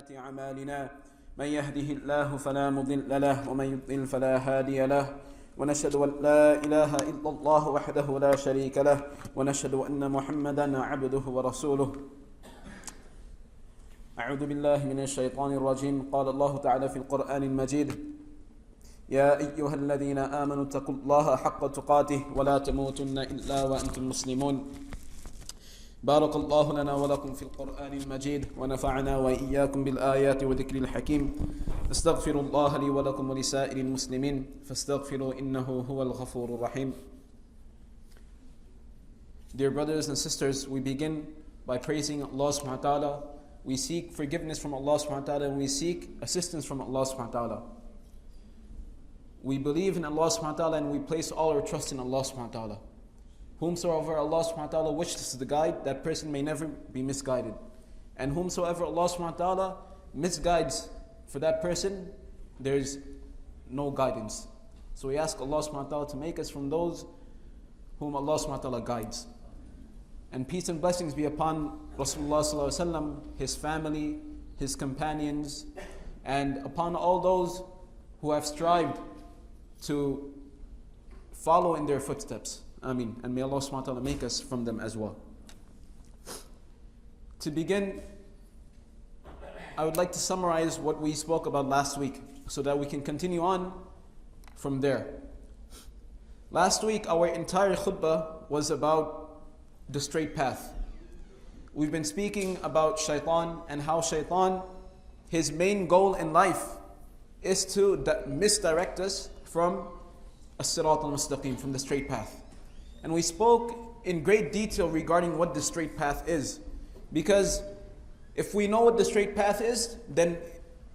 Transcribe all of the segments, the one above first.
سيئات أعمالنا من يهده الله فلا مضل له ومن يضلل فلا هادي له ونشهد أن لا إله إلا الله وحده لا شريك له ونشهد أن محمدا عبده ورسوله. أعوذ بالله من الشيطان الرجيم. قال الله تعالى في القرآن المجيد: يا أيها الذين آمنوا اتقوا الله حق تقاته ولا تموتن إلا وأنتم مسلمون. بارك الله لنا ولكم في القرآن المجيد ونفعنا وإياكم بالآيات وذكر الحكيم. استغفر الله لي ولكم ولسائر المسلمين فاستغفروا إنه هو الغفور الرحيم. Dear brothers and sisters, we begin by praising Allah subhanahu wa ta'ala. We seek forgiveness from Allah subhanahu wa ta'ala and we seek assistance from Allah subhanahu wa ta'ala. We believe in Allah subhanahu wa ta'ala and we place all our trust in Allah subhanahu wa ta'ala. Whomsoever Allah subhanahu wa ta'ala wishes to guide, that person may never be misguided. And whomsoever Allah subhanahu wa ta'ala misguides, for that person, there is no guidance. So we ask Allah subhanahu wa ta'ala to make us from those whom Allah subhanahu wa ta'ala guides. And peace and blessings be upon Rasulullah sallallahu alaihi wasallam, his family, his companions, and upon all those who have strived to follow in their footsteps. Ameen. And may Allah subhanahu wa ta'ala make us from them as well. To begin, I would like to summarize what we spoke about last week so that we can continue on from there. Last week, our entire khutbah was about the straight path. We've been speaking about shaitan and how shaitan, his main goal in life is to misdirect us from as-sirat al-mustaqim, from the straight path. And we spoke in great detail regarding what the straight path is. Because if we know what the straight path is, then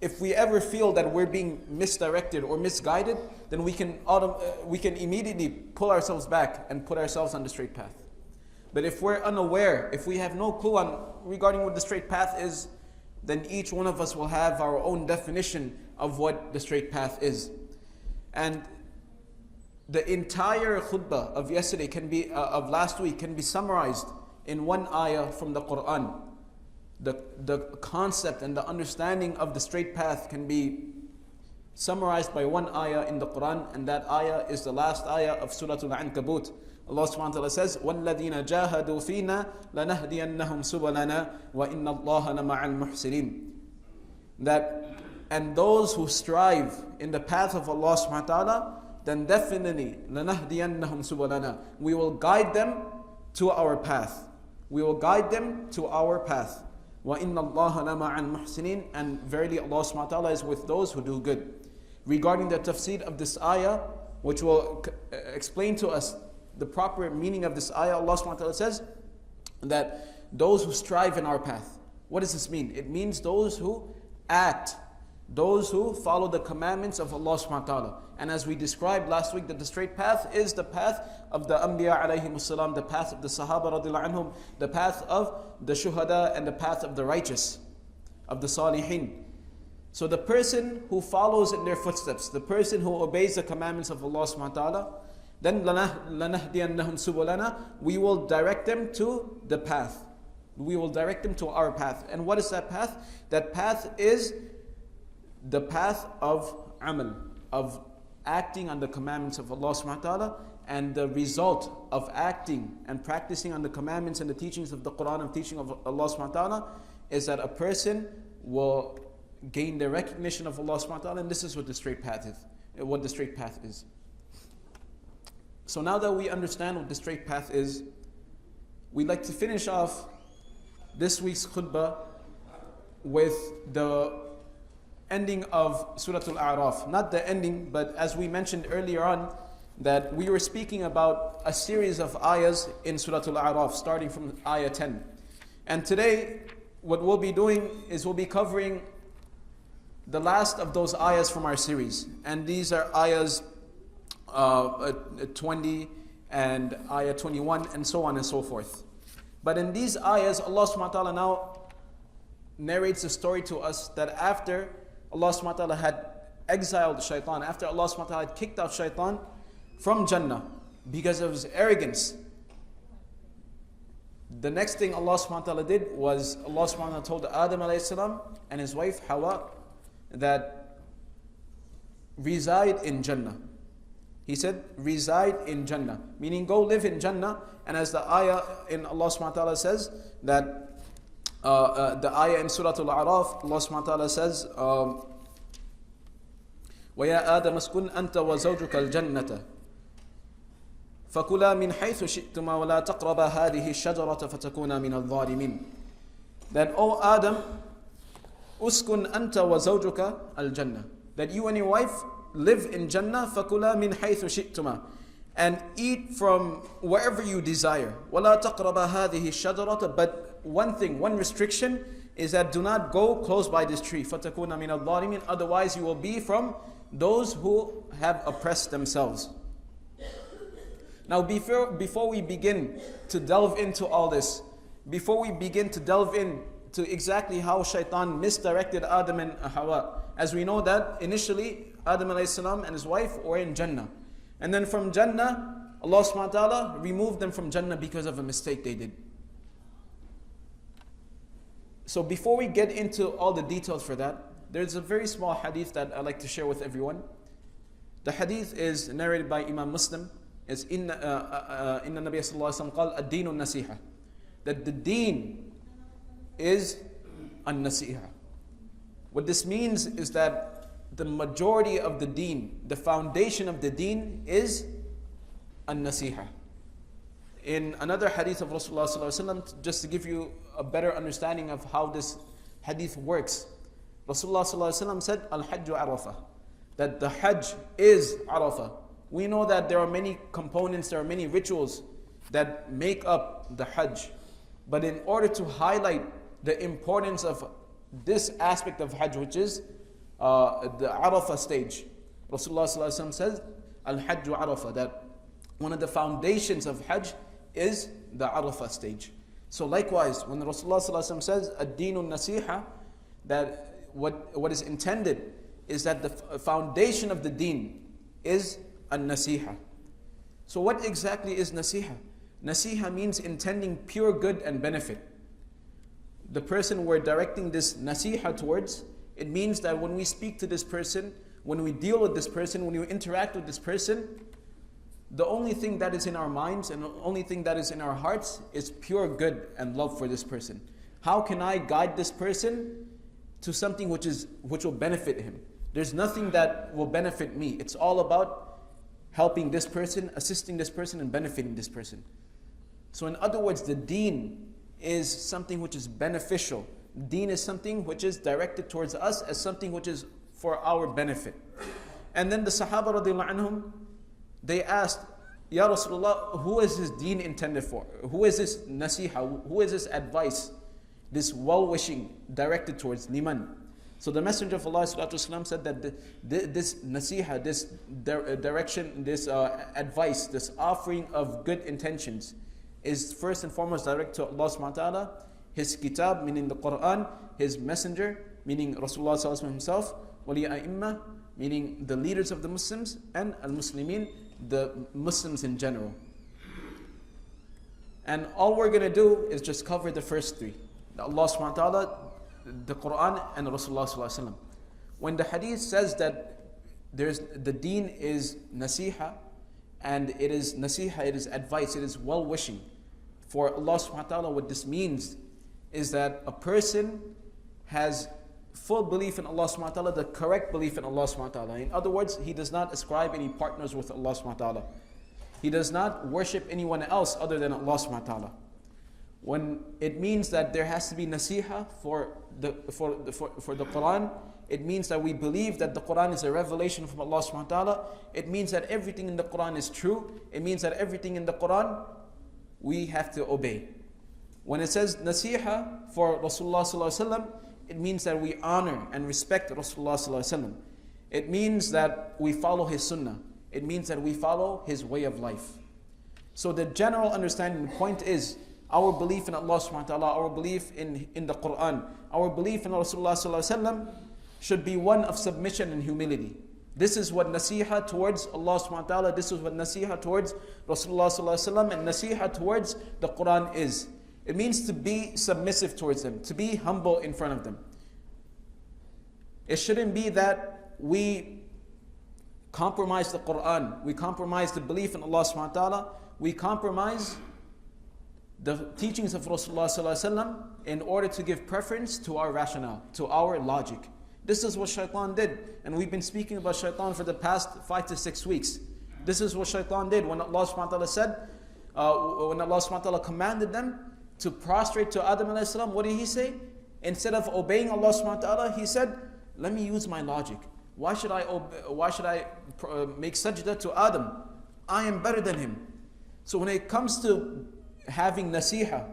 if we ever feel that we're being misdirected or misguided, then we can immediately pull ourselves back and put ourselves on the straight path. But if we're unaware, if we have no clue regarding what the straight path is, then each one of us will have our own definition of what the straight path is. And the entire khutbah of yesterday of last week can be summarized in one ayah from the Quran. The concept and the understanding of the straight path can be summarized by one ayah in the Quran, and that ayah is the last ayah of Surah Al-Ankabut. Allah subhanahu wa ta'ala says, وَالَّذِينَ جَاهَدُوا فِينَا لَنَهْدِيَنَّهُمْ سُبَلَنَا وَإِنَّ اللَّهَ لَمَعَ الْمُحْسِنِينَ. And those who strive in the path of Allah subhanahu wa ta'ala, then definitely لَنَهْدِيَنَّهُمْ سُبَلَنَا, we will guide them to our path. We will guide them to our path. وَإِنَّ اللَّهَ لَمَعَ الْمُحْسِنِينَ. And verily Allah subhanahu wa ta'ala is with those who do good. Regarding the tafsir of this ayah, which will explain to us the proper meaning of this ayah, Allah subhanahu wa ta'ala says that those who strive in our path. What does this mean? It means those who act, those who follow the commandments of Allah subhanahu wa ta'ala. And as we described last week, that the straight path is the path of the Anbiya alayhimus salam, the path of the Sahaba radiallahu anhum, the path of the Shuhada, and the path of the righteous, of the Salihin. So the person who follows in their footsteps, the person who obeys the commandments of Allah subhanahu wa ta'ala, then لَنَهْدِيَنَّهُمْ سُبُلَنَا, we will direct them to the path. We will direct them to our path. And what is that path? That path is the path of amal, of acting on the commandments of Allah subhanahu wa ta'ala. And the result of acting and practicing on the commandments and the teachings of the Quran and teaching of Allah subhanahu wa ta'ala is that a person will gain the recognition of Allah subhanahu wa ta'ala. And this is what the straight path is. So now that we understand what the straight path is, we'd like to finish off this week's khutbah with the ending of Surah Al-A'raf. Not the ending, but as we mentioned earlier on, that we were speaking about a series of ayahs in Surah Al-A'raf, starting from ayah 10. And today, what we'll be doing is we'll be covering the last of those ayahs from our series. And these are ayahs 20 and ayah 21 and so on and so forth. But in these ayahs, Allah subhanahu wa ta'ala now narrates a story to us that after Allah subhanahu wa ta'ala had exiled shaitan, after Allah subhanahu wa ta'ala had kicked out shaitan from Jannah because of his arrogance, the next thing Allah subhanahu wa ta'ala did was Allah subhanahu wa ta'ala told Adam alayhi salam and his wife Hawa that reside in Jannah. He said, reside in Jannah, meaning go live in Jannah. And as the ayah in Allah subhanahu wa ta'ala says, that the ayah in Surah Al-A'raf, Allah subhanahu wa ta'ala says, وَيَا آدَمَ اسْكُنْ أَنْتَ وَزَوْجُكَ الْجَنَّةَ فَكُلَا مِنْ حَيْثُ شِئْتُمَا وَلَا تَقْرَبَا هَذِهِ الشَّجَرَةَ فَتَكُونَا مِنَ الظَّالِمِينَ. That, O Adam, uskun anta wa zawjuka al-jannah, that you and your wife live in Jannah, فَكُلَا مِنْ حَيْثُ شِئْتُمَا, and eat from wherever you desire. وَلَا تَقْرَبَا هَذِهِ الشَّجَرَةَ, but one thing, one restriction is that do not go close by this tree. فَتَكُونَ مِنَ الظَّالِمِينَ, otherwise you will be from those who have oppressed themselves. Now before we begin to delve into all this, before we begin to delve into exactly how shaitan misdirected Adam and Hawa, as we know that initially Adam alayhi salam and his wife were in Jannah. And then from Jannah, Allah subhanahu wa ta'ala removed them from Jannah because of a mistake they did. So before we get into all the details for that, there's a very small hadith that I'd like to share with everyone. The hadith is narrated by Imam Muslim. It's Inna Nabiya sallallahu alayhi wa sallam called ad-deenu nasiha. That the deen is an-nasiha. What this means is that the majority of the deen, the foundation of the deen is an-nasiha. In another hadith of Rasulullah sallallahu alaihi wasallam, just to give you a better understanding of how this hadith works, Rasulullah sallallahu alaihi wasallam said, Al-Hajju Arafah, that the Hajj is Arafah. We know that there are many components, there are many rituals that make up the Hajj. But in order to highlight the importance of this aspect of Hajj, which is the Arafah stage, Rasulullah sallallahu alaihi wasallam says, Al-Hajju Arafah, that one of the foundations of Hajj is the Arafah stage. So likewise, when Rasulullah sallallahu alaihi wasallam says, ad-deenu nasiha, that what is intended is that the foundation of the deen is an-nasiha. So what exactly is nasiha? Nasiha means intending pure good and benefit. The person we're directing this nasiha towards, it means that when we speak to this person, when we deal with this person, when we interact with this person, the only thing that is in our minds and the only thing that is in our hearts is pure good and love for this person. How can I guide this person to something which will benefit him? There's nothing that will benefit me. It's all about helping this person, assisting this person, and benefiting this person. So in other words, the deen is something which is beneficial. Deen is something which is directed towards us as something which is for our benefit. And then the Sahaba radiallahu anhum, they asked, Ya Rasulullah, who is this deen intended for? Who is this nasiha? Who is this advice? This well-wishing directed towards liman? So the Messenger of Allah ﷺ said that this nasiha, this direction, this advice, this offering of good intentions is first and foremost directed to Allah subhanahu wa ta'ala, His kitab, meaning the Quran, His messenger, meaning Rasulullah ﷺ himself, wali a'imma, meaning the leaders of the Muslims, and al-Muslimin, the Muslims in general. And all we're going to do is just cover the first three. Allah subhanahu wa ta'ala, the Quran, and Rasulullah sallallahu alaihi wasallam. When the hadith says that the deen is nasiha, and it is nasiha, it is advice, it is well-wishing for Allah subhanahu wa ta'ala, what this means is that a person has full belief in Allah subhanahu wa ta'ala, the correct belief in Allah subhanahu wa ta'ala. In other words, he does not ascribe any partners with Allah subhanahu wa ta'ala. He does not worship anyone else other than Allah subhanahu wa ta'ala. When it means that there has to be nasiha for the Quran, it means that we believe that the Quran is a revelation from Allah subhanahu wa ta'ala. It means that everything in the Quran is true. It means that everything in the Quran we have to obey. When it says nasiha for Rasulullah sallallahu alaihi wasallam, it means that we honor and respect Rasulullah sallallahu alaihi wasallam. It means that we follow his sunnah. It means that we follow his way of life. So the general understanding, the point is, our belief in Allah subhanahu wa ta'ala, our belief in the Quran, our belief in Rasulullah sallallahu alaihi wasallam should be one of submission and humility. This is what nasiha towards Allah subhanahu wa ta'ala, this is what nasiha towards Rasulullah sallallahu alaihi wasallam and nasiha towards the Quran is. It means to be submissive towards them, to be humble in front of them. It shouldn't be that we compromise the Quran, we compromise the belief in Allah subhanahu wa ta'ala, we compromise the teachings of Rasulullah sallallahu alaihi wasallam in order to give preference to our rationale, to our logic. This is what shaitan did, and we've been speaking about shaitan for the past 5 to 6 weeks. This is what shaitan did when Allah subhanahu wa ta'ala said, when Allah subhanahu wa ta'ala commanded them to prostrate to Adam alayhi salam. What did he say? Instead of obeying Allah subhanahu wa ta'ala, he said, let me use my logic. Why should I make sajda to Adam? I am better than him. So when it comes to having nasiha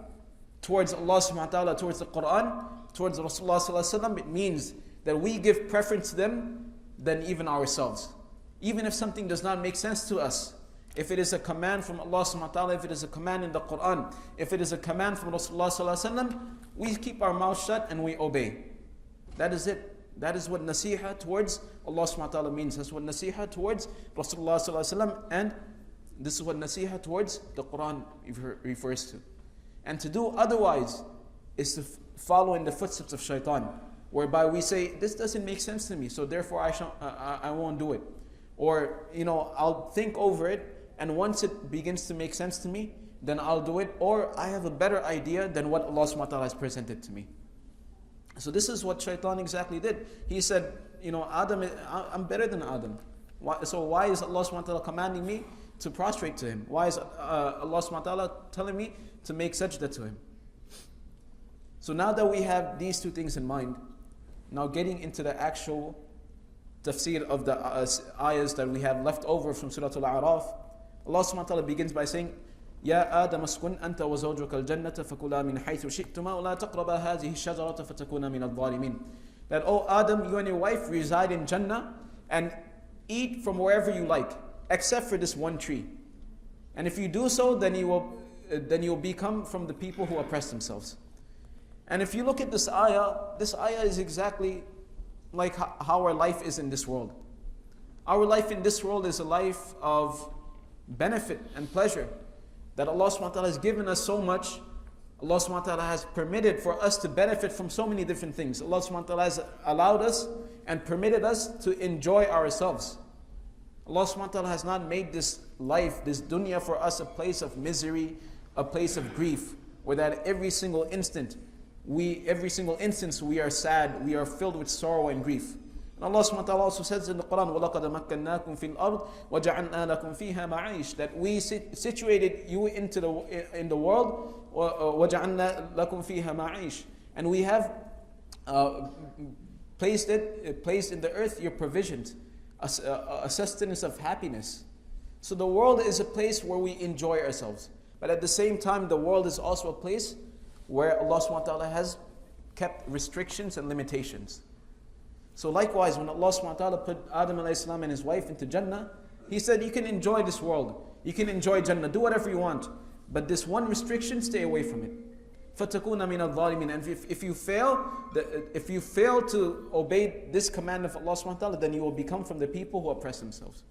towards Allah subhanahu wa ta'ala, towards the Quran, towards Rasulullah sallallahu alaihi wasallam, it means that we give preference to them than even ourselves. Even if something does not make sense to us, if it is a command from Allah subhanahu wa ta'ala, if it is a command in the Quran, if it is a command from Rasulullah sallallahu alaihi wasallam, we keep our mouth shut and we obey. That is it. That is what nasiha towards Allah subhanahu wa ta'ala means. That's what nasiha towards Rasulullah sallallahu alaihi wasallam, and this is what nasiha towards the Quran refers to. And to do otherwise is to follow in the footsteps of shaitan, whereby we say, this doesn't make sense to me, so therefore I won't do it. Or, I'll think over it, and once it begins to make sense to me, then I'll do it. Or I have a better idea than what Allah subhanahu wa ta'ala has presented to me. So this is what shaitan exactly did. He said, Adam, I'm better than Adam. So why is Allah subhanahu wa ta'ala commanding me to prostrate to him? Why is Allah subhanahu wa ta'ala telling me to make sajda to him? So now that we have these two things in mind, now getting into the actual tafsir of the ayahs that we have left over from Surah Al-A'raf, Allah subhanahu wa ta'ala begins by saying, يا آدم اسكن أنت وزوجك الجنة فكلا من حيث شئتما ولا تقربا هذه الشجرة فتكونا من الظالمين. That, oh Adam, you and your wife reside in Jannah and eat from wherever you like, except for this one tree. And if you do so, then you will become from the people who oppress themselves. And if you look at this ayah is exactly like how our life is in this world. Our life in this world is a life of benefit and pleasure. That Allah subhanahu wa ta'ala has given us so much. Allah subhanahu wa ta'ala has permitted for us to benefit from so many different things. Allah subhanahu wa ta'ala has allowed us and permitted us to enjoy ourselves. Allah subhanahu wa ta'ala has not made this life, this dunya for us a place of misery, a place of grief, where that every single instance we are sad, we are filled with sorrow and grief. And Allah subhanahu wa ta'ala also says in the Quran, وَلَقَدْ مَكَّنَّاكُمْ فِي الْأَرْضِ وَجَعَلْنَا لَكُمْ فِيهَا مَعَيْشٍ. That we situated you in the world, وَجَعَلْنَا لَكُمْ فِيهَا مَعَيْشٍ. And we have placed in the earth your provisions, a sustenance of happiness. So the world is a place where we enjoy ourselves. But at the same time, the world is also a place where Allah subhanahu wa ta'ala has kept restrictions and limitations. So likewise, when Allah subhanahu wa ta'ala put Adam alayhi salam and his wife into Jannah, He said, you can enjoy this world, you can enjoy Jannah, do whatever you want, but this one restriction, stay away from it. فَتَكُونَ مِنَ الظَّالِمِينَ. And if you fail to obey this command of Allah subhanahu wa ta'ala, then you will become from the people who oppress themselves.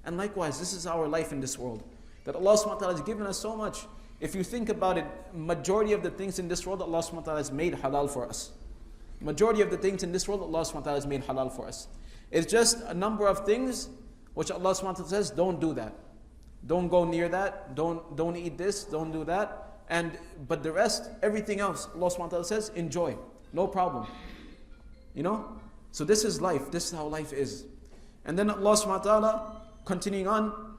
And likewise, this is our life in this world, that Allah subhanahu wa ta'ala has given us so much. If you think about it, majority of the things in this world, Allah subhanahu wa ta'ala has made halal for us. Majority of the things in this world, Allah subhanahu wa ta'ala has made halal for us. It's just a number of things which Allah subhanahu wa ta'ala says, don't do that. Don't go near that. Don't eat this. Don't do that. But the rest, everything else, Allah subhanahu wa ta'ala says, enjoy. No problem. So this is life. This is how life is. And then Allah subhanahu wa ta'ala, continuing on,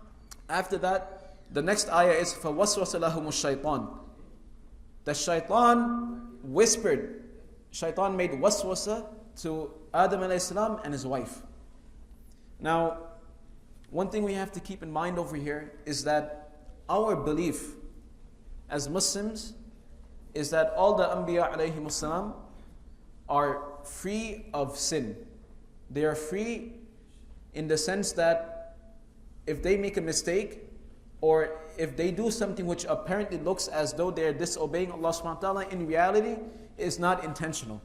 after that, the next ayah is, فَوَسْوَسَ لَهُمُ الشَّيْطَانِ. The shaitan whispered. Shaitan made waswasa to Adam alayhi salam and his wife. Now, one thing we have to keep in mind over here is that our belief as Muslims is that all the Anbiya alayhimus salam are free of sin. They are free in the sense that if they make a mistake or if they do something which apparently looks as though they are disobeying Allah subhanahu wa ta'ala, in reality is not intentional.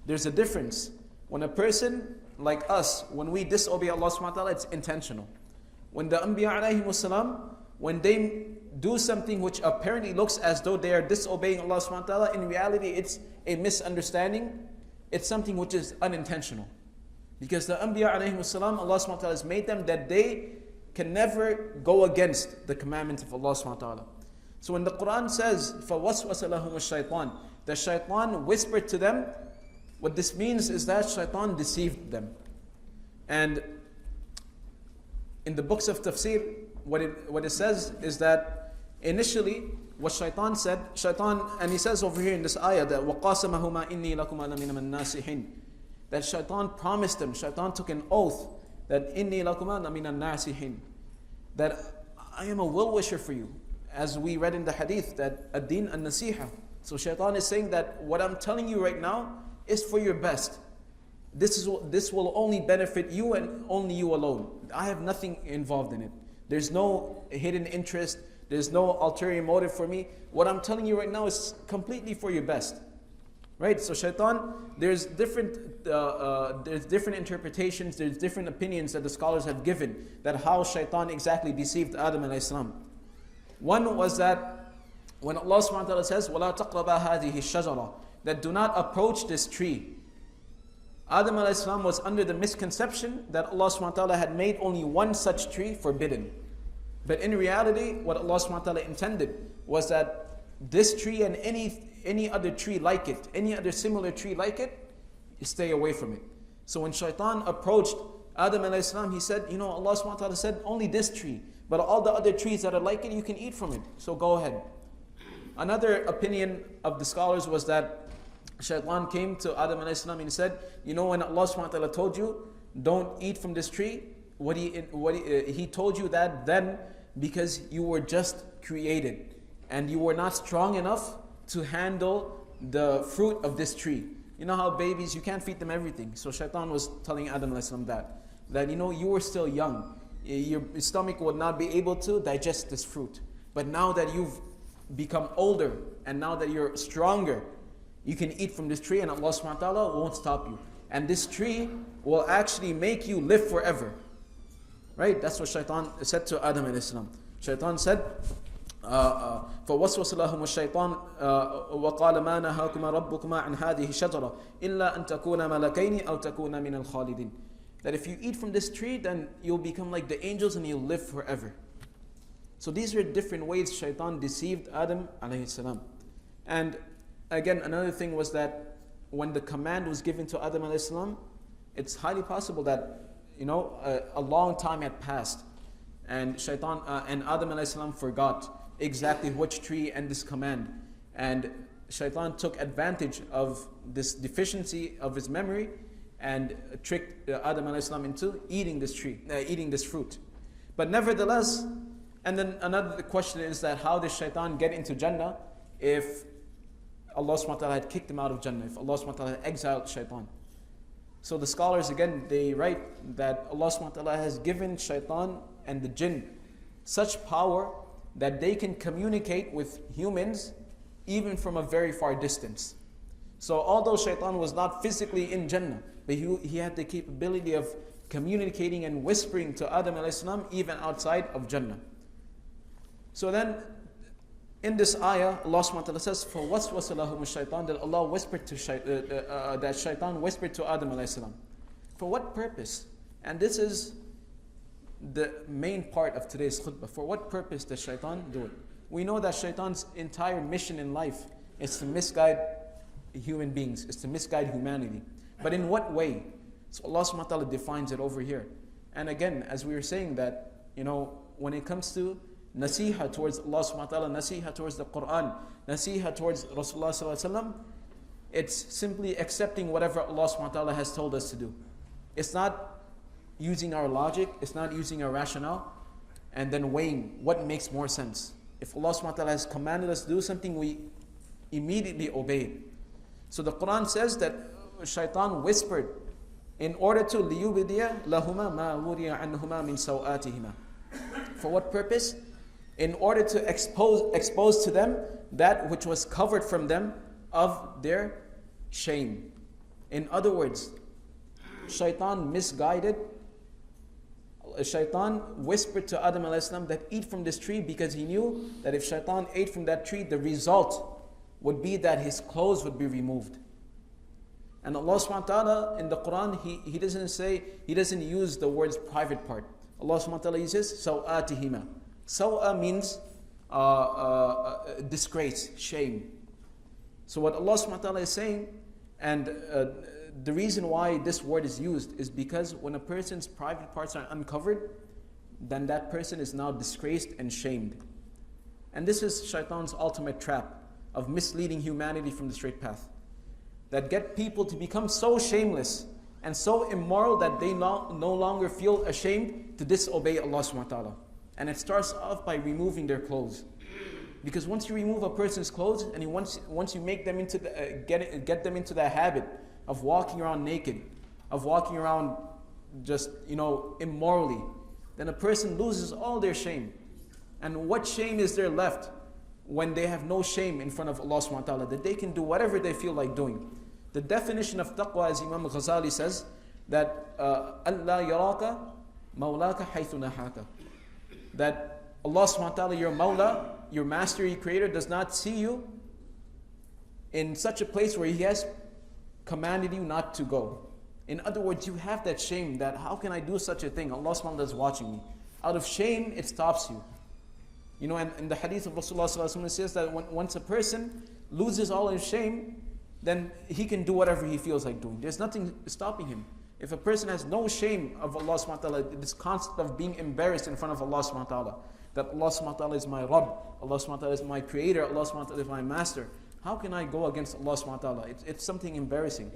There's a difference. When a person like us, when we disobey Allah subhanahu wa ta'ala, it's intentional. When the Anbiya alayhimus salam, when they do something which apparently looks as though they are disobeying Allah subhanahu wa ta'ala, in reality it's a misunderstanding. It's something which is unintentional. Because the Anbiya alayhimus salam, Allah subhanahu wa ta'ala has made them that they can never go against the commandments of Allah subhanahu wa ta'ala. So when the Quran says, فَوَسْوَسَ لَهُمُ الشَّيْطَانِ, the shaitan whispered to them, what this means is that shaitan deceived them. And in the books of tafsir, what it says is that initially what shaitan said, and he says over here in this ayah that وَقَاسَمَهُمَا إِنِّي لَكُمَا لَمِنَ مَنْ نَاسِحِينَ, that shaitan promised them, shaitan took an oath that إِنِّي لَكُمَا لَمِنَ النَّاسِحِينَ, that I am a well-wisher for you. As we read in the hadith that ad-din an-nasiha. So shaitan is saying that what I'm telling you right now is for your best. This will only benefit you and only you alone. I have nothing involved in it. There's no hidden interest. There's no ulterior motive for me. What I'm telling you right now is completely for your best. Right? So shaitan, there's different interpretations, there's different opinions that the scholars have given that how shaitan exactly deceived Adam alayhi salam. One was that when Allah subhanahu wa ta'ala says, وَلَا تَقْرَبَا هَذِهِ الشَّجَرَةِ, that do not approach this tree. Adam alayhi salam was under the misconception that Allah subhanahu wa ta'ala had made only one such tree forbidden. But in reality, what Allah subhanahu wa ta'ala intended was that this tree and any other tree like it, any other similar tree like it, you stay away from it. So when shaitan approached Adam alayhi salam, he said, Allah subhanahu wa ta'ala said only this tree, but all the other trees that are like it, you can eat from it. So go ahead. Another opinion of the scholars was that shaitan came to Adam alayhi salam and he said, when Allah subhanahu wa ta'ala told you, don't eat from this tree, he told you that then because you were just created and you were not strong enough to handle the fruit of this tree. You know how babies, you can't feed them everything. So shaitan was telling Adam alayhi salam that you were still young. Your stomach would not be able to digest this fruit. But now that you've become older and now that you're stronger, you can eat from this tree and Allah subhanahu wa ta'ala won't stop you. And this tree will actually make you live forever. Right? That's what shaitan said to Adam alayhi salam. Shaitan said, فَوَسْوَسَ لَهُمُ الشَّيْطَانُ وَقَالَ مَا نَهَاكُمَا رَبُّكُمَا عَنْ هَذِهِ الشَّجَرَةِ إِلَّا أَن تَكُونَ مَلَكَيْنِ أَوْ تَكُونَ مِنَ الْخَالِدِينَ, that if you eat from this tree, then you'll become like the angels and you'll live forever. So these are different ways shaitan deceived Adam alayhi salam. And again, another thing was that when the command was given to Adam alayhi salam, it's highly possible that a long time had passed and shaitan and Adam alayhi salam forgot exactly which tree and this command, and shaitan took advantage of this deficiency of his memory and tricked Adam alayhi salam into eating this fruit. But nevertheless, and then another question is that how did shaitan get into Jannah if Allah subhanahu wa ta'ala had kicked him out of Jannah, if Allah subhanahu wa ta'ala had exiled shaitan? So the scholars again, they write that Allah subhanahu wa ta'ala has given shaitan and the jinn such power that they can communicate with humans even from a very far distance. So although shaitan was not physically in Jannah, but he had the capability of communicating and whispering to Adam alayhi salam even outside of Jannah. So then in this ayah, Allah subhanahu wa ta'ala says, فَوَسْوَسَ لَهُمُ الشَّيْطَانِ, that Allah whispered to that shaitan whispered to Adam alayhi salam. For what purpose? And this is the main part of today's khutbah. For what purpose does shaitan do it? We know that shaitan's entire mission in life is to misguide human beings, is to misguide humanity. But in what way? So Allah subhanahu wa ta'ala defines it over here. And again, as we were saying that, when it comes to nasiha towards Allah subhanahu wa ta'ala, nasiha towards the Quran, nasiha towards Rasulullah sallallahu alaihi wasallam, it's simply accepting whatever Allah subhanahu wa ta'ala has told us to do. It's not using our logic, it's not using our rationale, and then weighing what makes more sense. If Allah subhanahu wa ta'ala has commanded us to do something, we immediately obey it. So the Quran says that shaitan whispered in order to لِيُبْدِيَ لَهُمَا مَا وُرِيَ عَنْهُمَا مِنْ سَوْآتِهِمَا. For what purpose? In order to expose to them that which was covered from them of their shame. In other words, shaitan misguided Shaitan whispered to Adam alayhi salam that eat from this tree, because he knew that if Shaitan ate from that tree, the result would be that his clothes would be removed. And Allah subhanahu wa ta'ala in the Quran, He doesn't use the words private part. Allah subhanahu wa ta'ala uses saw'atihima. Saw'a means disgrace, shame. So what Allah subhanahu wa ta'ala is saying, and the reason why this word is used is because when a person's private parts are uncovered, then that person is now disgraced and shamed. And this is Shaitan's ultimate trap of misleading humanity from the straight path, that get people to become so shameless and so immoral that they no longer feel ashamed to disobey Allah subhanahu wa ta'ala. And it starts off by removing their clothes. Because once you remove a person's clothes and once you make them into get them into the habit of walking around naked, of walking around just immorally, then a person loses all their shame. And what shame is there left when they have no shame in front of Allah subhanahu wa ta'ala, that they can do whatever they feel like doing? The definition of taqwa, as Imam Ghazali says, that Allah yaraka mawlaka haythu nahaka, that Allah subhanahu wa ta'ala, your Mawla, your master, your creator, does not see you in such a place where He has commanded you not to go. In other words, you have that shame that how can I do such a thing? Allah subhanahu wa ta'ala is watching me. Out of shame, it stops you. And in the hadith of Rasulullah sallallahu alaihi wasallam, it says that once a person loses all his shame, then he can do whatever he feels like doing. There's nothing stopping him. If a person has no shame of Allah subhanahu wa ta'ala, this concept of being embarrassed in front of Allah subhanahu wa ta'ala, that Allah subhanahu wa ta'ala is my Rabb, Allah subhanahu wa ta'ala is my creator, Allah subhanahu wa ta'ala is my master, how can I go against Allah subhanahu wa ta'ala? It's something embarrassing.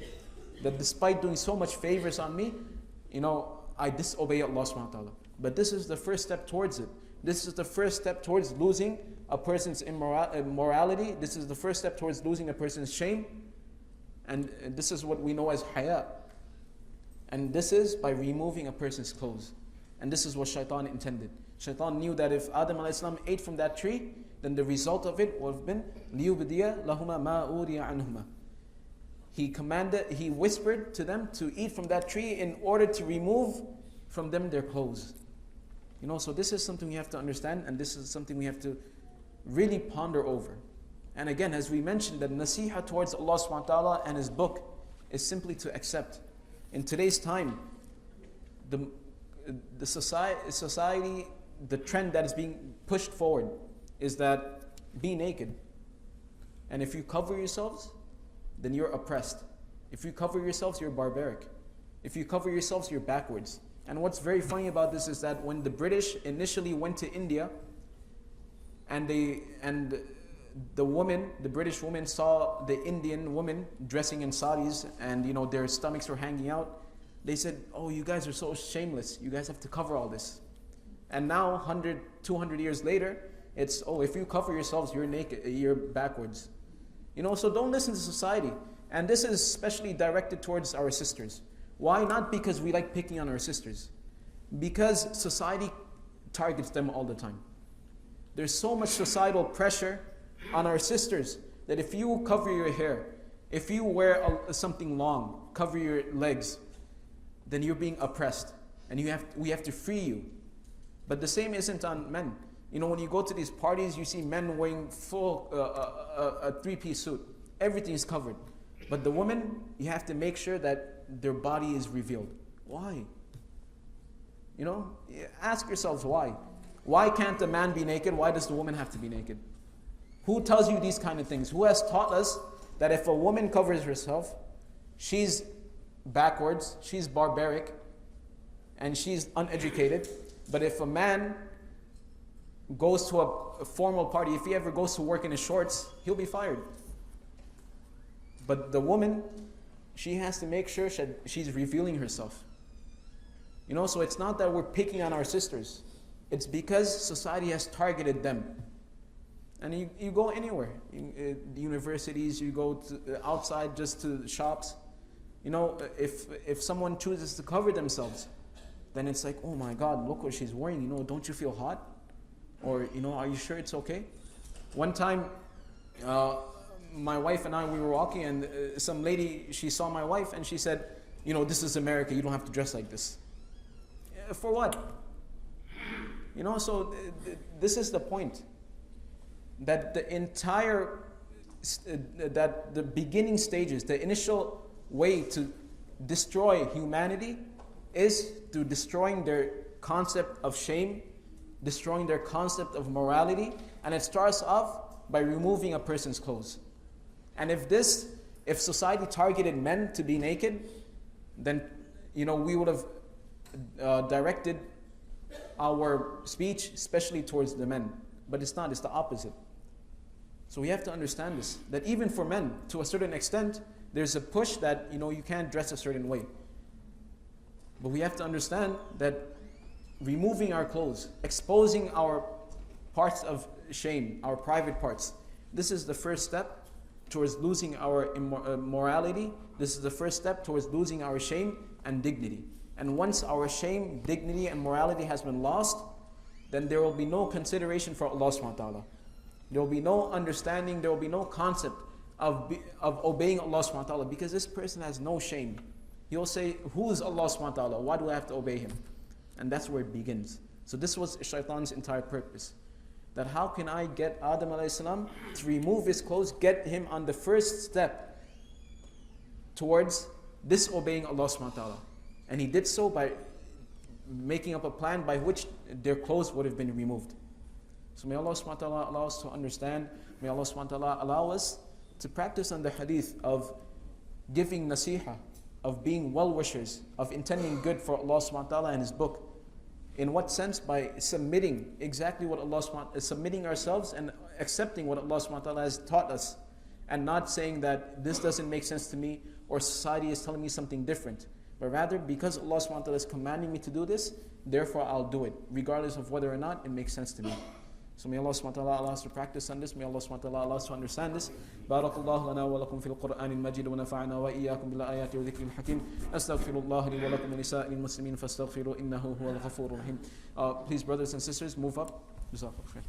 That despite doing so much favors on me, I disobey Allah subhanahu wa ta'ala. But this is the first step towards it. This is the first step towards losing a person's immorality. This is the first step towards losing a person's shame. And this is what we know as haya. And this is by removing a person's clothes. And this is what Shaitan intended. Shaitan knew that if Adam alayhi salam ate from that tree, then the result of it would have been لِيُبْدِيَ لَهُمَا مَا أُورِيَ عَنْهُمَا. He whispered to them to eat from that tree in order to remove from them their clothes. So this is something we have to understand, and this is something we have to really ponder over. And again, as we mentioned, that nasiha towards Allah subhanahu wa ta'ala and His book is simply to accept. In today's time, the society, the trend that is being pushed forward is that be naked. And if you cover yourselves, then you're oppressed. If you cover yourselves, you're barbaric. If you cover yourselves, you're backwards. And what's very funny about this is that when the British initially went to India, and the British woman saw the Indian woman dressing in saris, and their stomachs were hanging out, they said, "Oh, you guys are so shameless. You guys have to cover all this." And now, 100, 200 years later, it's, "Oh, if you cover yourselves, you're naked, you're backwards." So don't listen to society. And this is especially directed towards our sisters. Why? Not because we like picking on our sisters. Because society targets them all the time. There's so much societal pressure on our sisters that if you cover your hair, if you wear something long, cover your legs, then you're being oppressed. And we have to free you. But the same isn't on men. When you go to these parties, you see men wearing full a three-piece suit. Everything is covered. But the women, you have to make sure that their body is revealed. Why? Ask yourselves why. Why can't the man be naked? Why does the woman have to be naked? Who tells you these kind of things? Who has taught us that if a woman covers herself, she's backwards, she's barbaric, and she's uneducated? But if a man goes to a formal party, if he ever goes to work in his shorts, he'll be fired. But the woman, she has to make sure she's revealing herself. So it's not that we're picking on our sisters. It's because society has targeted them. And you go anywhere. The universities, you go outside just to the shops. If someone chooses to cover themselves, then it's like, "Oh my God, look what she's wearing. Don't you feel hot? Or, are you sure it's okay?" One time, my wife and I, we were walking, and some lady, she saw my wife and she said, "This is America, you don't have to dress like this." For what? So this is the point. That the entire, that the beginning stages, the initial way to destroy humanity is through destroying their concept of shame, destroying their concept of morality, and it starts off by removing a person's clothes. And if society targeted men to be naked, then we would have directed our speech especially towards the men. But it's not, it's the opposite. So we have to understand this, that even for men, to a certain extent, there's a push that you can't dress a certain way. But we have to understand that removing our clothes, exposing our parts of shame, our private parts, this is the first step towards losing our morality. This is the first step towards losing our shame and dignity. And once our shame, dignity, and morality has been lost, then there will be no consideration for Allah subhanahu wa ta'ala. There will be no understanding, there will be no concept of obeying Allah subhanahu wa ta'ala, because this person has no shame. He'll say, who is Allah subhanahu wa ta'ala? Why do I have to obey him? And that's where it begins. So this was Shaitan's entire purpose. That how can I get Adam alayhi salam to remove his clothes, get him on the first step towards disobeying Allah subhanahu wa ta'ala. And he did so by making up a plan by which their clothes would have been removed. So may Allah subhanahu wa ta'ala allow us to understand. May Allah subhanahu wa ta'ala allow us to practice on the hadith of giving nasiha, of being well-wishers, of intending good for Allah subhanahu wa ta'ala and His book. In what sense? By submitting exactly what Allah subhanahu wa ta'ala, submitting ourselves and accepting what Allah subhanahu wa ta'ala has taught us, and not saying that this doesn't make sense to me or society is telling me something different. But rather, because Allah subhanahu wa ta'ala is commanding me to do this, therefore I'll do it, regardless of whether or not it makes sense to me. So may Allah subhanahu wa ta'ala allow us to practice on this. May Allah subhanahu wa ta'ala allow us to understand this. Barakallahu lana wa lakum fil Qur'an al-Majid wa nafa'ana wa iyyakum bil ayati wa dhikril hakim. Astaghfirullah li wa lakum wa lisa'il muslimin fastaghfiru innahu huwal ghafurur rahim. Please, brothers and sisters, move up. Jazakallahu khair.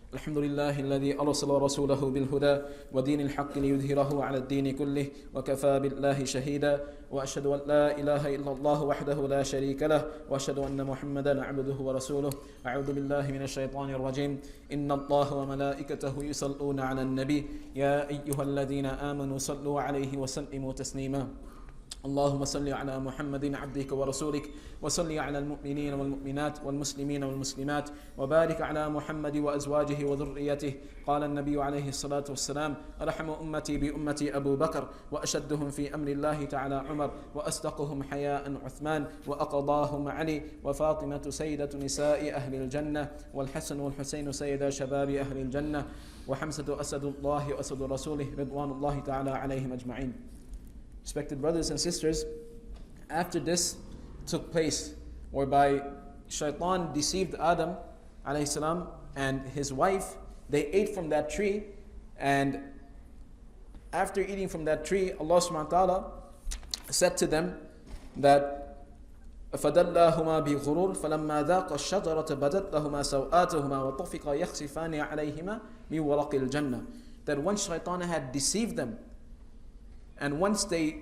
الحمد لله الذي أرسل رسوله بالهدى ودين الحق ليظهره على الدين كله وكفى بالله شهيدا وأشهد أن لا إله إلا الله وحده لا شريك له وأشهد أن محمدا عبده ورسوله أعوذ بالله من الشيطان الرجيم إن الله وملائكته يصلون على النبي يا أيها الذين آمنوا صلوا عليه وسلموا تسليما اللهم صل على محمد عبدك ورسولك وصل على المؤمنين والمؤمنات والمسلمين والمسلمات وبارك على محمد وأزواجه وذريته قال النبي عليه الصلاة والسلام أرحم أمتي بأمتي أبو بكر وأشدهم في أمر الله تعالى عمر وأصدقهم حياء عثمان وأقضاهم علي وفاطمة سيدة نساء أهل الجنة والحسن والحسين سيدا شباب أهل الجنة وحمزة أسد الله وأسد رسوله رضوان الله تعالى عليهم أجمعين. Respected brothers and sisters, after this took place, whereby Shaitan deceived Adam alayhi salam and his wife, they ate from that tree, and after eating from that tree, Allah subhanahu wa ta'ala said to them that فَدَلَّاهُمَا بِغُرُورٍ فَلَمَّا ذَاقَ الشَّجَرَةَ بَدَتْ لَهُمَا سَوْآتُهُمَا وَطَفِقَا يَخْصِفَانِ عَلَيْهِمَا مِنْ وَرَقِ الْجَنَّةِ. That once Shaitan had deceived them, and once they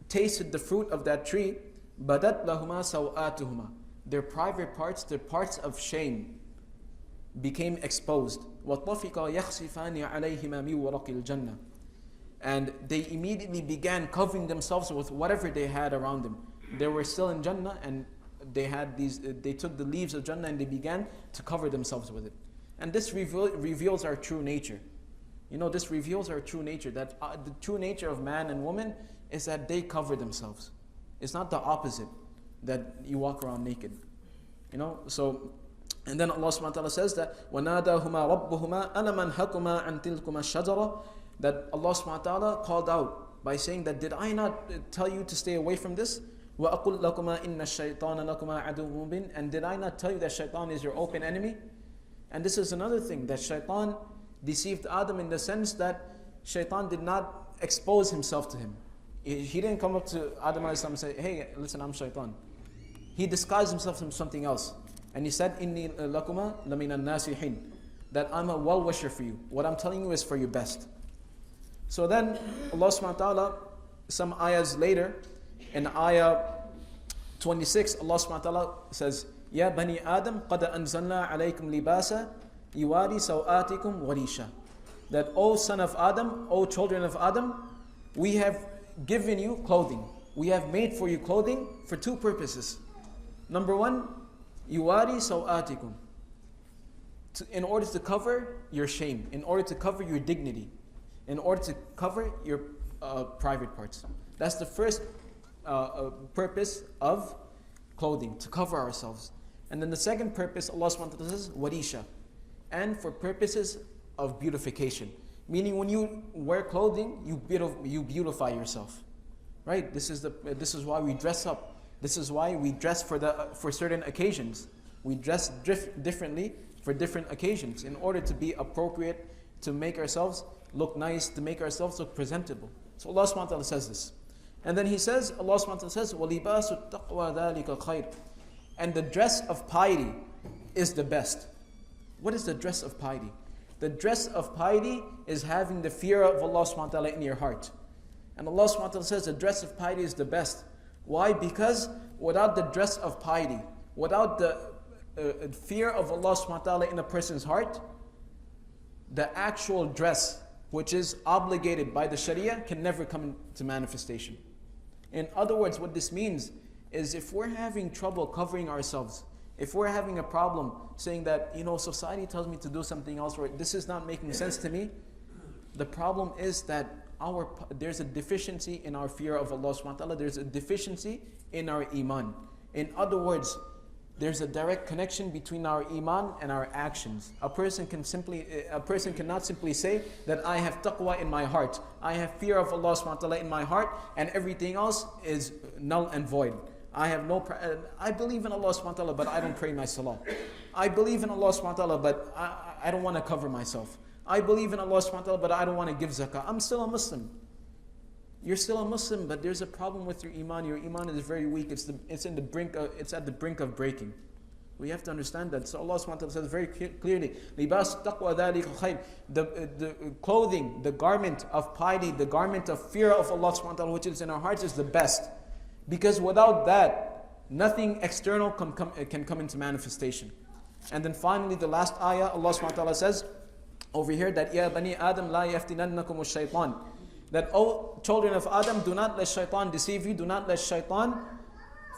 tasted the fruit of that tree, badat lahuma sawatuhuma, their private parts, their parts of shame, became exposed. وَطَفِقَا يَخْصِفَانِ عَلَيْهِمَا مِنْ وَرَقِ الْجَنَّةِ. And they immediately began covering themselves with whatever they had around them. They were still in Jannah, and they took the leaves of Jannah and they began to cover themselves with it. And this reveals our true nature. This reveals our true nature, that the true nature of man and woman is that they cover themselves. It's not the opposite, that you walk around naked. So, and then Allah subhanahu wa ta'ala says that وَنَادَاهُمَا رَبُّهُمَا أَلَمْ أَنْهَكُمَا عَنْ تِلْكُمَا الشَّجَرَةِ, that Allah subhanahu wa ta'ala called out by saying that, did I not tell you to stay away from this? وَأَقُلْ لَكُمَا إِنَّ الشَّيْطَانَ لَكُمَا عَدُوٌّ مُبِينٌ, and did I not tell you that Shaitan is your open enemy? And this is another thing, that Shaitan deceived Adam in the sense that Shaitan did not expose himself to him. He didn't come up to Adam alayhi salam and say, hey, listen, I'm shaitan. He disguised himself from something else. And he said, Inni lakuma lamina nasihin. That I'm a well-wisher for you. What I'm telling you is for your best. So then Allah subhanahu wa ta'ala, some ayahs later, in ayah 26, Allah subhanahu wa ta'ala says, Ya bani Adam, qad anzalna alaykum libasa, yuwari sawatikum warisha. That, O son of Adam, O children of Adam, we have given you clothing. We have made for you clothing for two purposes. Number one, yuwari sawatikum. In order to cover your shame, in order to cover your dignity, in order to cover your private parts. That's the first purpose of clothing, to cover ourselves. And then the second purpose, Allah subhanahu wa ta'ala says, warisha. And for purposes of beautification. Meaning when you wear clothing, you beautify yourself. Right? This is why we dress up. This is why we dress for certain occasions. We dress differently for different occasions in order to be appropriate, to make ourselves look nice, to make ourselves look presentable. So Allah subhanahu wa ta'ala says this. And then He says, Allah subhanahu wa ta'ala says, وَلِبَاسُ التَّقْوَى ذَلِكَ خَيْرٌ. And the dress of piety is the best. What is the dress of piety? The dress of piety is having the fear of Allah subhanahu wa ta'ala in your heart. And Allah subhanahu wa ta'ala says the dress of piety is the best. Why? Because without the dress of piety, without the fear of Allah subhanahu wa ta'ala in a person's heart, the actual dress which is obligated by the Sharia can never come into manifestation. In other words, what this means is if we're having trouble covering ourselves, if we're having a problem saying that, society tells me to do something else, or this is not making sense to me, the problem is that there's a deficiency in our fear of Allah subhanahu wa ta'ala, there's a deficiency in our iman. In other words, there's a direct connection between our iman and our actions. A person cannot simply say that I have taqwa in my heart, I have fear of Allah subhanahu wa ta'ala in my heart, and everything else is null and void. I believe in Allah subhanahu wa ta'ala, but I don't pray my salah. I believe in Allah subhanahu wa ta'ala, but I don't want to cover myself. I believe in Allah subhanahu wa ta'ala, but I don't want to give zakah. I'm still a Muslim. You're still a Muslim, but there's a problem with your iman. Your iman is very weak. It's at the brink of breaking. We have to understand that. So Allah subhanahu wa ta'ala says very clearly, "Libas taqwa dhalika khayr." The clothing, the garment of piety, the garment of fear of Allah subhanahu wa ta'ala, which is in our hearts, is the best. Because without that, nothing external can come into manifestation. And then finally, the last ayah, Allah subhanahu wa ta'ala says over here that Ya bani Adam la yaftinannakum ash-shaytan. That, O children of Adam, do not let shaitan deceive you, do not let shaitan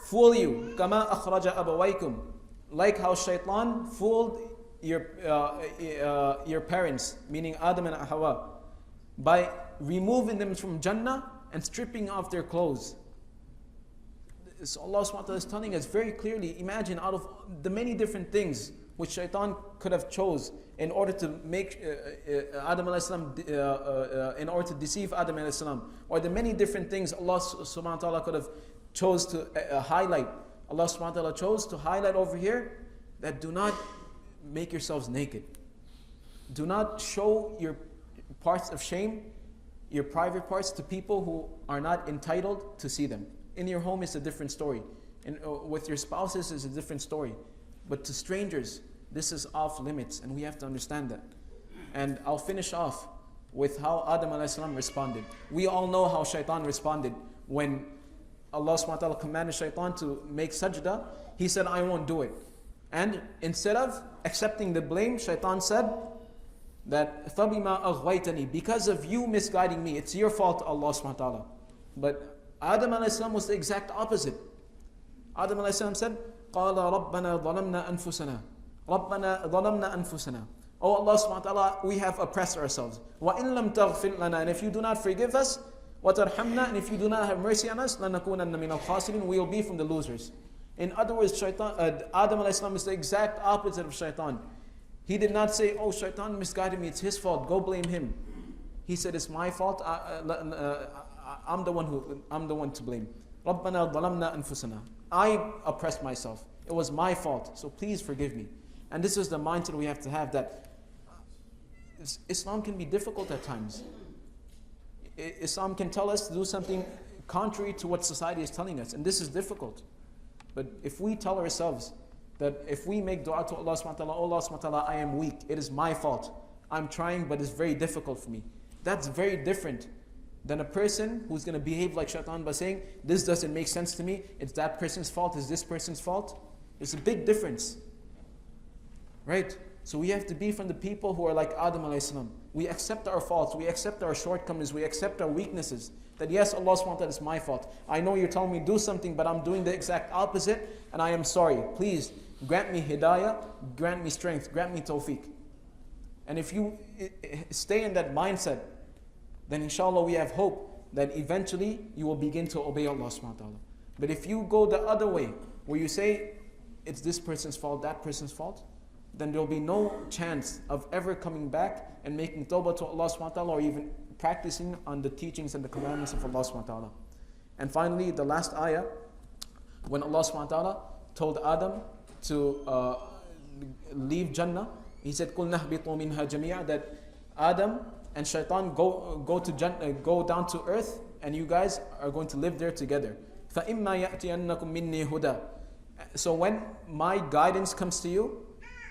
fool you. Kama akhraja abawaykum. Like how shaitan fooled your parents, meaning Adam and Hawa, by removing them from Jannah and stripping off their clothes. So Allah subhanahu wa ta'ala is telling us very clearly, imagine out of the many different things which shaitan could have chose in order to make Adam alayhi salam, in order to deceive Adam alayhi salam, or the many different things Allah subhanahu wa ta'ala could have chose to highlight. Allah subhanahu wa ta'ala chose to highlight over here that do not make yourselves naked. Do not show your parts of shame, your private parts, to people who are not entitled to see them. In your home is a different story. With your spouses is a different story. But to strangers, this is off limits, and we have to understand that. And I'll finish off with how Adam alayhi salam responded. We all know how shaitan responded when Allah subhanahu wa ta'ala commanded shaitan to make sajda. He said, I won't do it. And instead of accepting the blame, shaitan said that فَبِمَا أَغْوَيْتَنِي, because of you misguiding me, it's your fault, Allah subhanahu wa ta'ala. But Adam alayhi salam was the exact opposite. Adam alayhi salam said, قَالَ رَبَّنَا ظَلَمْنَا أَنفُسَنَا رَبَّنَا ظَلَمْنَا أَنفُسَنَا. Oh Allah subhanahu wa ta'ala, we have oppressed ourselves. وَإِن لَمْ تَغْفِرْ لَنَا, and if you do not forgive us, وَتَرْحَمْنَا, and if you do not have mercy on us, لَنَكُونَنَّ مِنَ الْخَاسِرِينَ, we will be from the losers. In other words, Adam alayhi salam is the exact opposite of shaitan. He did not say, oh, shaitan misguided me, it's his fault, go blame him. He said, it's my fault, I'm the one to blame. رَبَّنَا ظَلَمْنَا أَنفُسَنَا. I oppressed myself. It was my fault, so please forgive me. And this is the mindset we have to have, that Islam can be difficult at times. Islam can tell us to do something contrary to what society is telling us, and this is difficult. But if we tell ourselves that if we make dua to Allah subhanahu wa ta'ala, Allah subhanahu wa ta'ala, I am weak, it is my fault, I'm trying but it's very difficult for me. That's very different than a person who's going to behave like shaitan by saying, this doesn't make sense to me, it's that person's fault, it's this person's fault. It's a big difference. Right? So we have to be from the people who are like Adam alayhi salam. We accept our faults, we accept our shortcomings, we accept our weaknesses. That yes, Allah subhanahu wa ta'ala, is my fault. I know you're telling me do something, but I'm doing the exact opposite, and I am sorry. Please grant me hidayah, grant me strength, grant me tawfiq. And if you stay in that mindset, then inshallah we have hope that eventually you will begin to obey Allah subhanahu wa ta'ala. But if you go the other way, where you say it's this person's fault, that person's fault, then there will be no chance of ever coming back and making tawbah to Allah subhanahu wa ta'ala, or even practicing on the teachings and the commandments of Allah subhanahu wa ta'ala. And finally, the last ayah, when Allah subhanahu wa ta'ala told Adam to leave Jannah, He said, قُلْ نَهْبِطُوا مِنْهَا جَمِيعًا, that Adam and Shaitan go down to earth, and you guys are going to live there together. فَإِمَّا يَأْتِيَنَّكُم مِّنِّي هُدًى. So when my guidance comes to you,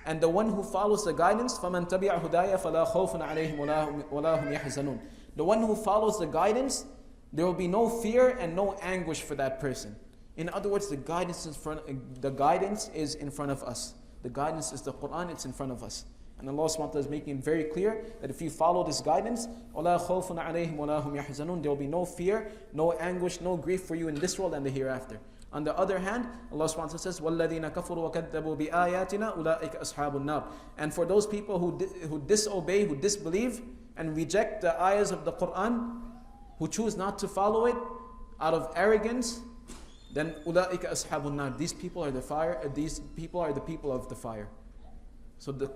and the one who follows the guidance, فَمَنْ تَبِعَ هُدَايَ فَلَا خَوْفٌ عَلَيْهِمْ وَلَا هُمْ يَحْزَنُونَ. The one who follows the guidance, there will be no fear and no anguish for that person. In other words, the guidance is in front of us. The guidance is the Quran, it's in front of us. And Allah subhanahu wa ta'ala is making it very clear that if you follow this guidance, وَلَا خَوْفٌ عَلَيْهِمْ وَلَا هُمْ يَحْزَنُونَ, there will be no fear, no anguish, no grief for you in this world and the hereafter. On the other hand, Allah subhanahu wa ta'ala says, وَالَّذِينَ كَفَرُوا وَكَذَّبُوا بِآيَاتِنَا أُولَٰئِكَ أَصْحَابُ النَّارِ. And for those people who disobey, who disbelieve, and reject the ayahs of the Quran, who choose not to follow it out of arrogance, then أُولَٰئِكَ أَصْحَابُ النَّارِ. These people are the fire. These people are the people of the fire. So the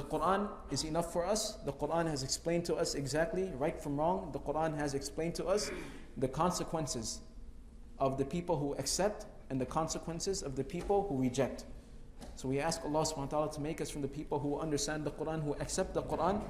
Quran is enough for us. The Quran has explained to us exactly right from wrong. The Quran has explained to us the consequences of the people who accept and the consequences of the people who reject. So we ask Allah subhanahu wa ta'ala to make us from the people who understand the Quran, who accept the Quran.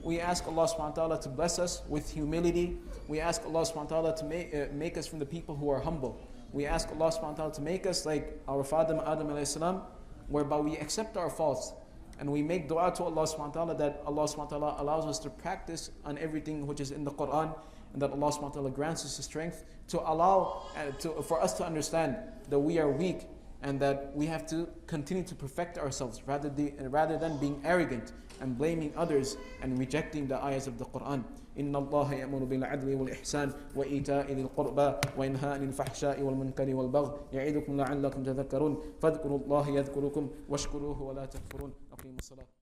We ask Allah subhanahu wa ta'ala to bless us with humility. We ask Allah subhanahu wa ta'ala to make us from the people who are humble. We ask Allah subhanahu wa ta'ala to make us like our father Adam alayhi salam, whereby we accept our faults and we make dua to Allah subhanahu wa ta'ala that Allah subhanahu wa ta'ala allows us to practice on everything which is in the Quran, and that Allah subhanahu wa ta'ala grants us the strength to allow for us to understand that we are weak and that we have to continue to perfect ourselves rather than being arrogant and blaming others and rejecting the ayahs of the Quran. إن الله يأمر بالعدل والإحسان وإيتاء ذي القربى وينهى عن الفحشاء والمنكر والبغي يعظكم لعلكم تذكرون فاذكروا الله يذكركم واشكروه ولا تكفرون. أقيموا الصلاة.